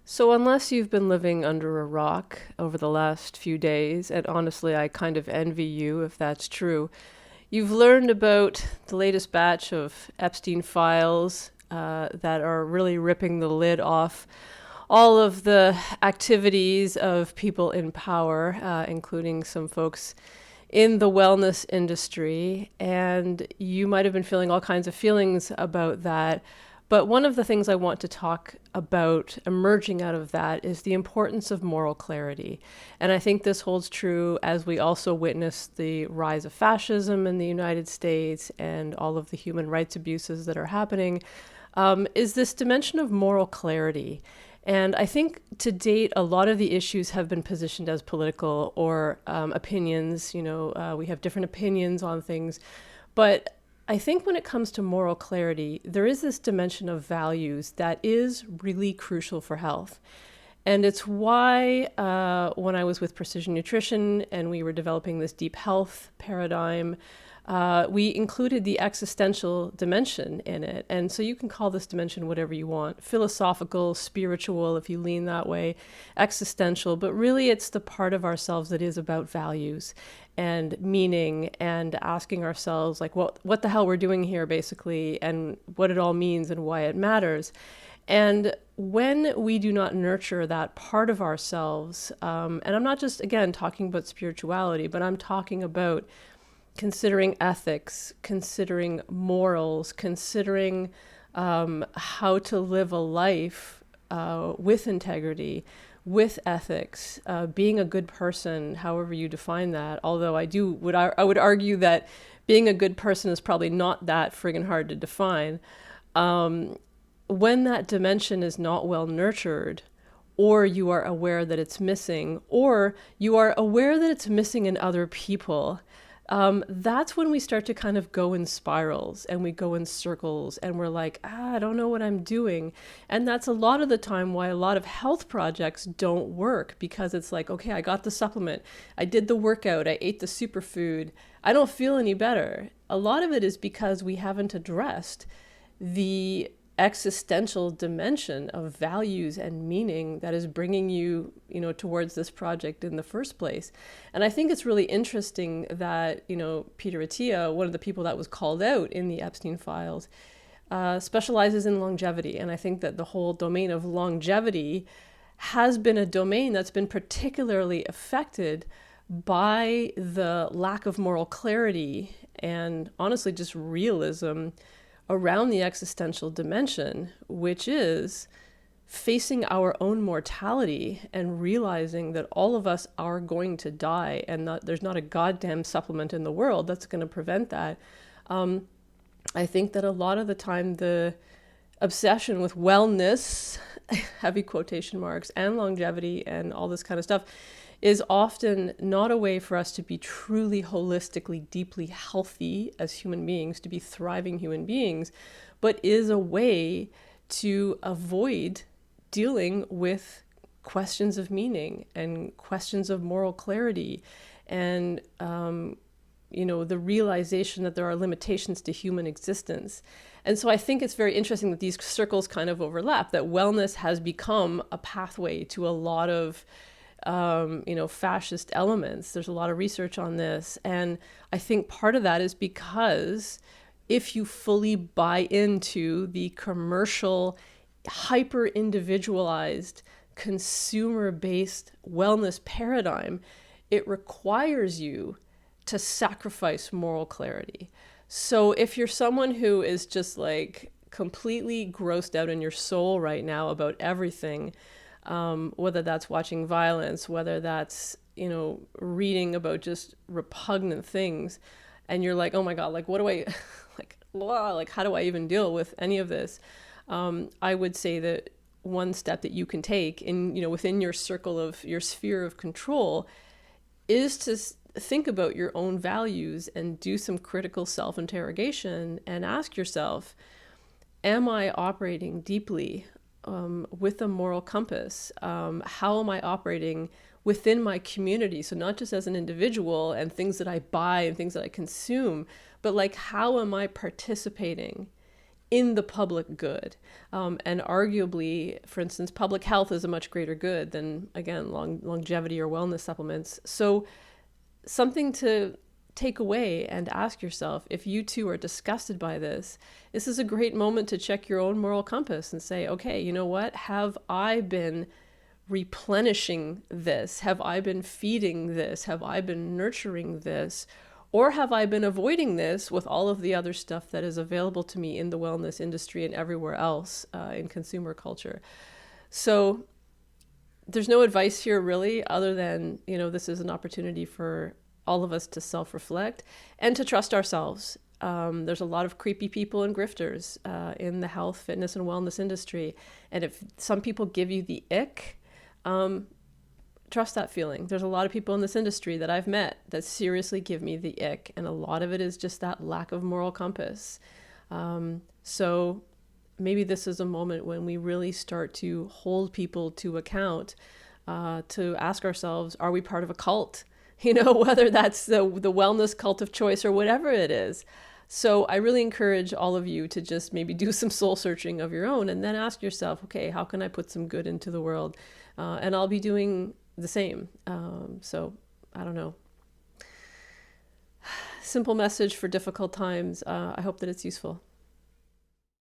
So, unless you've been living under a rock over the last few days, and honestly, I kind of envy you if that's true, you've learned about the latest batch of Epstein files that are really ripping the lid off all of the activities of people in power, including some folks in the wellness industry. And you might have been feeling all kinds of feelings about that. But one of the things I want to talk about emerging out of that is the importance of moral clarity. And I think this holds true as we also witness the rise of fascism in the United States and all of the human rights abuses that are happening, is this dimension of moral clarity. And I think to date, a lot of the issues have been positioned as political or opinions. We have different opinions on things. But I think when it comes to moral clarity, there is this dimension of values that is really crucial for health. And it's why when I was with Precision Nutrition and we were developing this deep health paradigm, we included the existential dimension in it. And so you can call this dimension whatever you want, philosophical, spiritual, if you lean that way, existential, but really it's the part of ourselves that is about values and meaning and asking ourselves like what the hell we're doing here basically, and what it all means and why it matters. And when we do not nurture that part of ourselves, and I'm not just, again, talking about spirituality, but I'm talking about considering ethics, considering morals, considering how to live a life with integrity, with ethics, being a good person, however you define that. Although I would argue that being a good person is probably not that friggin' hard to define. When that dimension is not well nurtured, or you are aware that it's missing, or you are aware that it's missing in other people, that's when we start to kind of go in spirals and we go in circles and we're like, I don't know what I'm doing. And that's a lot of the time why a lot of health projects don't work, because it's like, okay, I got the supplement, I did the workout, I ate the superfood, I don't feel any better. A lot of it is because we haven't addressed the existential dimension of values and meaning that is bringing you, towards this project in the first place. And I think it's really interesting that, Peter Attia, one of the people that was called out in the Epstein files, specializes in longevity. And I think that the whole domain of longevity has been a domain that's been particularly affected by the lack of moral clarity and honestly just realism around the existential dimension, which is facing our own mortality and realizing that all of us are going to die and there's not a goddamn supplement in the world that's going to prevent that. I think that a lot of the time the obsession with wellness, heavy quotation marks, and longevity and all this kind of stuff is often not a way for us to be truly holistically, deeply healthy as human beings, to be thriving human beings, but is a way to avoid dealing with questions of meaning and questions of moral clarity and, the realization that there are limitations to human existence. And so I think it's very interesting that these circles kind of overlap, that wellness has become a pathway to a lot of fascist elements. There's a lot of research on this. And I think part of that is because if you fully buy into the commercial, hyper-individualized, consumer-based wellness paradigm, it requires you to sacrifice moral clarity. So if you're someone who is just like completely grossed out in your soul right now about everything, whether that's watching violence, whether that's, reading about just repugnant things, and you're like, oh my God, like, what do I, how do I even deal with any of this? I would say that one step that you can take within your circle of your sphere of control is to think about your own values and do some critical self-interrogation and ask yourself, am I operating deeply with a moral compass? How am I operating within my community? So not just as an individual and things that I buy and things that I consume, but like, how am I participating in the public good. And arguably, for instance, public health is a much greater good than, again, longevity or wellness supplements. So something to take away and ask yourself, if you too are disgusted by this, this is a great moment to check your own moral compass and say, okay, you know what? Have I been replenishing this? Have I been feeding this? Have I been nurturing this? Or have I been avoiding this with all of the other stuff that is available to me in the wellness industry and everywhere else in consumer culture? So there's no advice here really, other than, this is an opportunity for all of us to self-reflect and to trust ourselves. There's a lot of creepy people and grifters in the health, fitness, and wellness industry. And if some people give you the ick, trust that feeling. There's a lot of people in this industry that I've met that seriously give me the ick, and a lot of it is just that lack of moral compass. So maybe this is a moment when we really start to hold people to account, to ask ourselves, are we part of a cult? Whether that's the wellness cult of choice or whatever it is. So I really encourage all of you to just maybe do some soul searching of your own and then ask yourself, okay, how can I put some good into the world? And I'll be doing the same. So I don't know. Simple message for difficult times. I hope that it's useful.